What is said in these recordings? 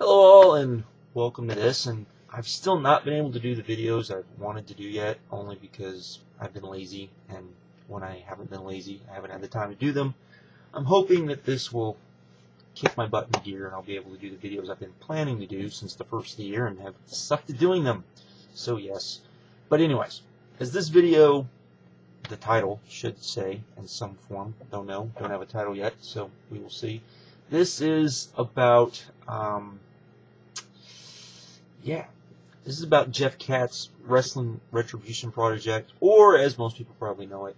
Hello all, and welcome to this. And I've still not been able to do the videos I've wanted to do yet, only because I've been lazy, and when I haven't been lazy, I haven't had the time to do them. I'm hoping that this will kick my butt into gear, and I'll be able to do the videos I've been planning to do since the first of the year, and have stuck to doing them. So yes. But anyways, as this video, the title should say in some form, don't have a title yet, so we will see. This is about, this is about Jeff Katz Wrestling Retribution project, or as most people probably know it,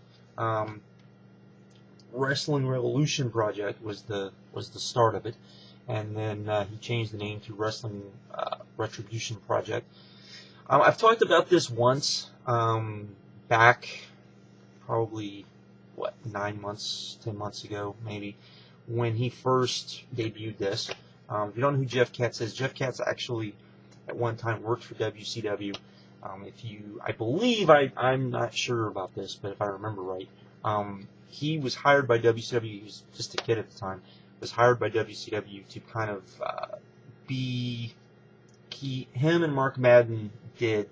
Wrestling Revolution project was the start of it, and then he changed the name to Wrestling Retribution project. I've talked about this once, back probably 9 months, 10 months ago, maybe, when he first debuted this. If you don't know who Jeff Katz is, Jeff Katz actually at one time worked for WCW. I'm not sure about this, but if I remember right, he was hired by WCW. He was just a kid at the time. Was hired by WCW to kind of him and Mark Madden did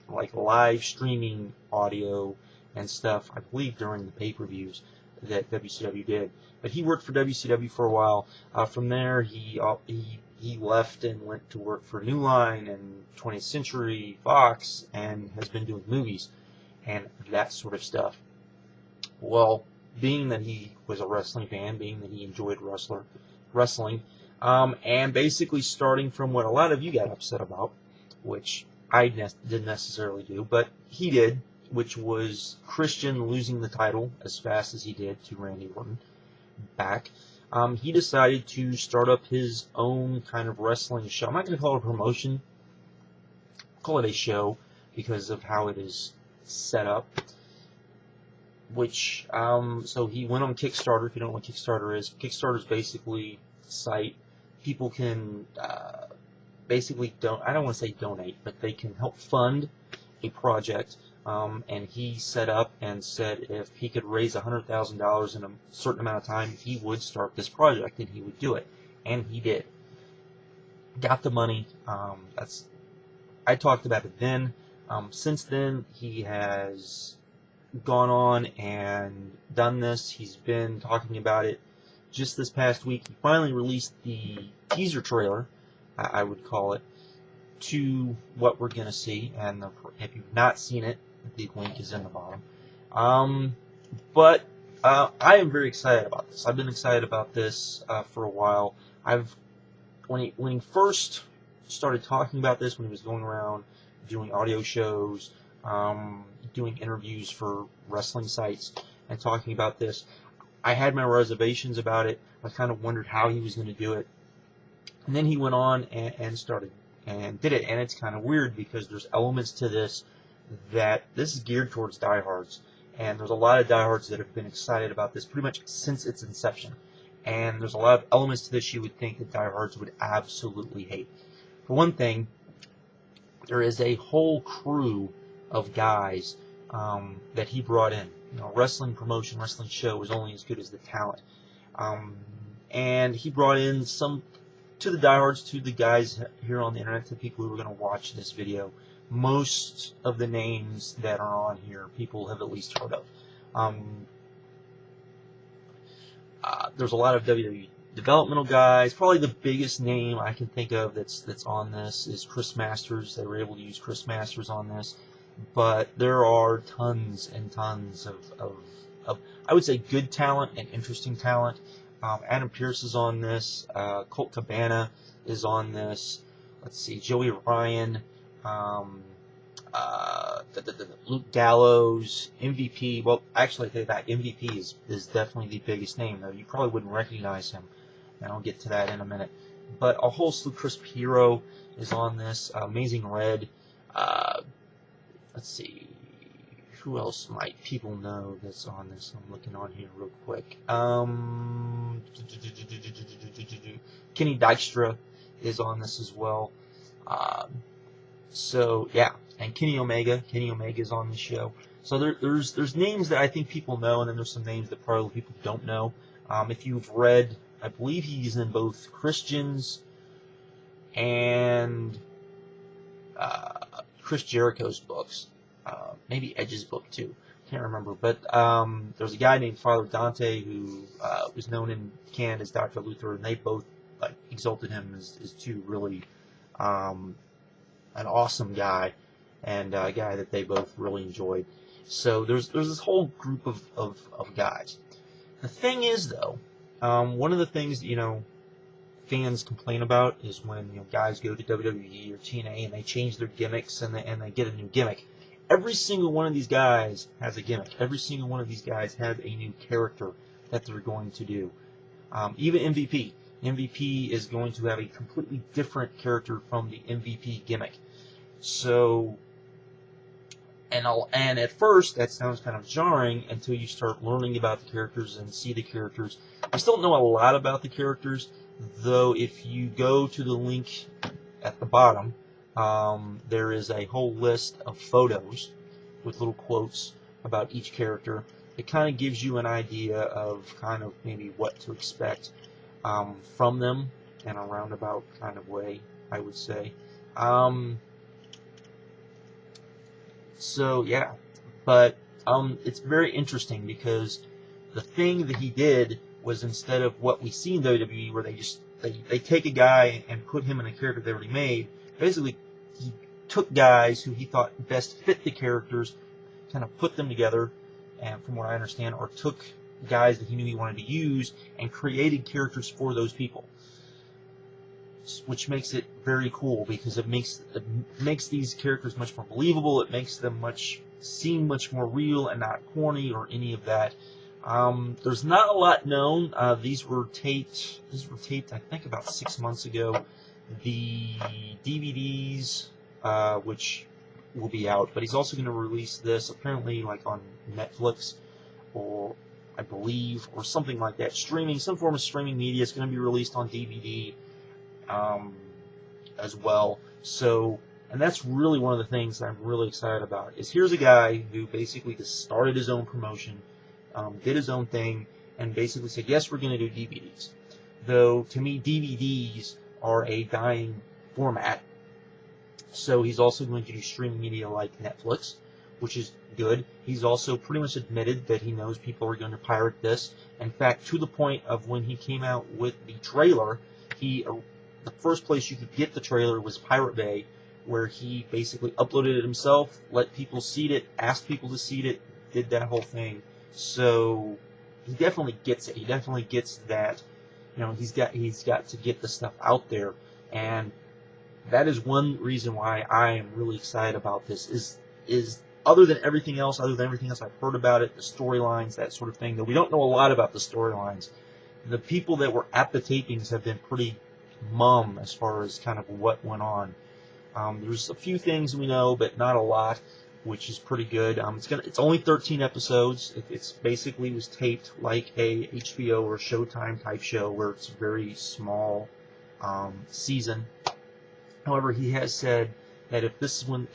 like live streaming audio and stuff, I believe, during the pay-per-views that WCW did. But he worked for WCW for a while. From there, he left and went to work for New Line and 20th Century Fox, and has been doing movies and that sort of stuff. Well, being that he was a wrestling fan, being that he enjoyed wrestling, and basically starting from what a lot of you got upset about, which I didn't necessarily do, but he did, which was Christian losing the title as fast as he did to Randy Orton back. He decided to start up his own kind of wrestling show. I'm not going to call it a promotion. I'll call it a show because of how it is set up. Which, so he went on Kickstarter. If you don't know what Kickstarter is basically a site people can basically I don't want to say donate, but they can help fund a project. And he set up and said if he could raise $100,000 in a certain amount of time, he would start this project, and he would do it. And he did. Got the money. I talked about it then. Since then, he has gone on and done this. He's been talking about it. Just this past week, he finally released the teaser trailer, I would call it, to what we're going to see. And if you've not seen it, the link is in the bottom. But I am very excited about this. I've been excited about this for a while. When he first started talking about this, when he was going around doing audio shows, doing interviews for wrestling sites, and talking about this, I had my reservations about it. I kind of wondered how he was going to do it. And then he went on and started and did it. And it's kind of weird because there's elements to this that this is geared towards diehards, and there's a lot of diehards that have been excited about this pretty much since its inception. And there's a lot of elements to this you would think that diehards would absolutely hate. For one thing, there is a whole crew of guys that he brought in. You know, wrestling promotion, wrestling show is only as good as the talent. And he brought in to the diehards, to the guys here on the internet, to people who are going to watch this video. Most of the names that are on here, people have at least heard of. There's a lot of WWE developmental guys. Probably the biggest name I can think of that's on this is Chris Masters. They were able to use Chris Masters on this. But there are tons and tons of I would say, good talent and interesting talent. Adam Pearce is on this. Colt Cabana is on this. Let's see, Joey Ryan. Luke Gallows, MVP. Well, actually, I think that MVP is definitely the biggest name, though. You probably wouldn't recognize him, and I'll get to that in a minute. But a whole slew. Chris Piro is on this. Amazing Red. Let's see, who else might people know that's on this? I'm looking on here real quick. Kenny Dykstra is on this as well. So yeah, and Kenny Omega is on the show. So there's names that I think people know, and then there's some names that probably people don't know. If you've read, I believe he's in both Christian's and Chris Jericho's books, maybe Edge's book too. Can't remember, but there's a guy named Father Dante who was known in Canada as Dr. Luther, and they both exalted him as too really an awesome guy, and a guy that they both really enjoyed. So there's this whole group of guys. The thing is, though, one of the things that, fans complain about is when guys go to WWE or TNA and they change their gimmicks and they get a new gimmick. Every single one of these guys has a gimmick. Every single one of these guys has a new character that they're going to do. Even MVP. MVP is going to have a completely different character from the MVP gimmick. So, and at first that sounds kind of jarring until you start learning about the characters and see the characters. I still don't know a lot about the characters, though if you go to the link at the bottom, there is a whole list of photos with little quotes about each character. It kind of gives you an idea of kind of maybe what to expect from them in a roundabout kind of way, I would say. So yeah, but it's very interesting because the thing that he did was, instead of what we see in WWE, where they take a guy and put him in a character they already made, basically he took guys who he thought best fit the characters, kind of put them together, and from what I understand, or took guys that he knew he wanted to use and created characters for those people, which makes it very cool because it makes these characters much more believable. It makes them seem much more real and not corny or any of that. There's not a lot known. These were taped, I think, about 6 months ago. The DVDs, which will be out, but he's also going to release this apparently on Netflix, or I believe, or something like that. Some form of streaming media is going to be released on DVD as well. So, and that's really one of the things that I'm really excited about. Is here's a guy who basically just started his own promotion, did his own thing, and basically said, yes, we're going to do DVDs. Though, to me, DVDs are a dying format. So he's also going to do streaming media like Netflix, which is good. He's also pretty much admitted that he knows people are going to pirate this. In fact, to the point of when he came out with the trailer, the first place you could get the trailer was Pirate Bay, where he basically uploaded it himself, let people seed it, asked people to seed it, did that whole thing. So he definitely gets it. He definitely gets that. He's got to get the stuff out there, and that is one reason why I am really excited about this. Is other than everything else I've heard about it, the storylines, that sort of thing. Though we don't know a lot about the storylines. The people that were at the tapings have been pretty mum as far as kind of what went on. There's a few things we know, but not a lot, which is pretty good. It's only 13 episodes. It's basically was taped like a HBO or Showtime type show, where it's a very small season. However, he has said that if this one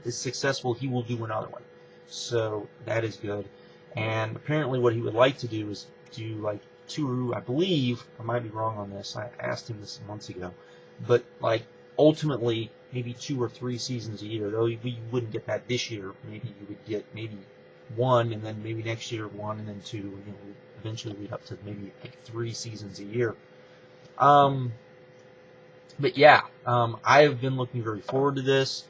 is successful, he will do another one. So that is good. And apparently, what he would like to do is do two, I believe, I might be wrong on this, I asked him this months ago, but ultimately maybe 2 or 3 seasons a year. Though you wouldn't get that this year. Maybe you would get maybe 1, and then maybe next year 1, and then 2, and eventually lead up to maybe 3 seasons a year. But yeah, I have been looking very forward to this.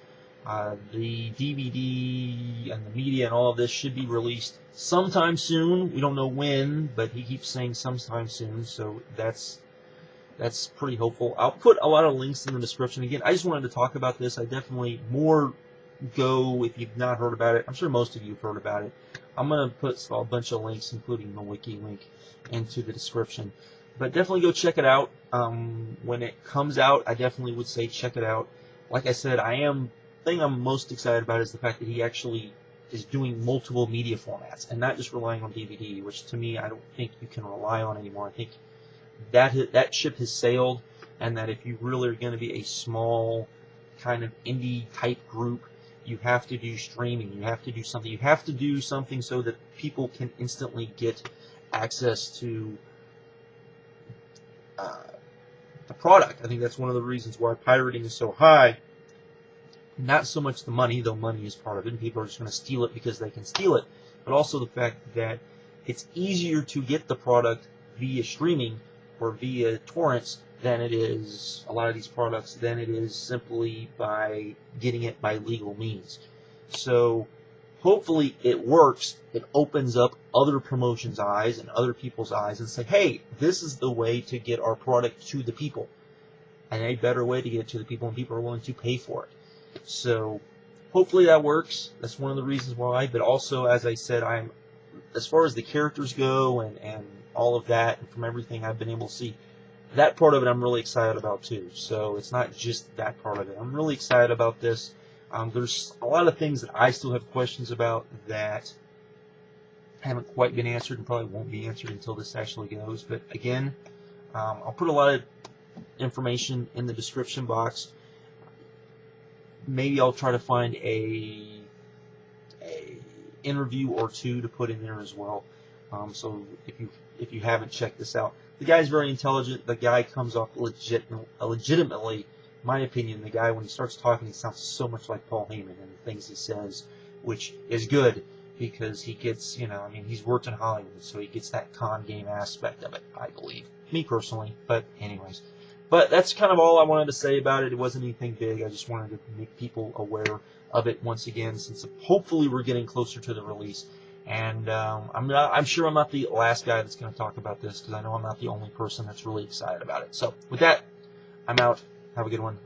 The DVD and the media and all of this should be released sometime soon. We don't know when, but he keeps saying sometime soon, so that's pretty hopeful. I'll put a lot of links in the description. Again, I just wanted to talk about this. I definitely go if you've not heard about it. I'm sure most of you have heard about it. I'm going to put a bunch of links, including the wiki link, into the description. But definitely go check it out. When it comes out, I definitely would say check it out. Like I said, the thing I'm most excited about is the fact that he actually is doing multiple media formats and not just relying on DVD, which to me I don't think you can rely on anymore. I think that ship has sailed, and that if you really are going to be a small kind of indie type group, you have to do streaming. You have to do something. You have to do something so that people can instantly get access to the product. I think that's one of the reasons why pirating is so high. Not so much the money, though money is part of it, and people are just going to steal it because they can steal it, but also the fact that it's easier to get the product via streaming or via torrents than it is, a lot of these products, than it is simply by getting it by legal means. So hopefully it works. It opens up other promotions' eyes and other people's eyes and say, hey, this is the way to get our product to the people. And a better way to get it to the people, and people are willing to pay for it. So hopefully that works. That's one of the reasons why. But also, as I said, as far as the characters go and all of that, and from everything I've been able to see, that part of it I'm really excited about too. So it's not just that part of it. I'm really excited about this. There's a lot of things that I still have questions about that haven't quite been answered and probably won't be answered until this actually goes. But again, I'll put a lot of information in the description box. Maybe I'll try to find a interview or two to put in there as well. So if you haven't checked this out, the guy's very intelligent. The guy comes off legitimately, in my opinion. The guy, when he starts talking, he sounds so much like Paul Heyman and the things he says, which is good because he gets, he's worked in Hollywood, so he gets that con game aspect of it, I believe. Me personally, but anyways. But that's kind of all I wanted to say about it. It wasn't anything big. I just wanted to make people aware of it once again, since hopefully we're getting closer to the release. And I'm sure I'm not the last guy that's going to talk about this, because I know I'm not the only person that's really excited about it. So with that, I'm out. Have a good one.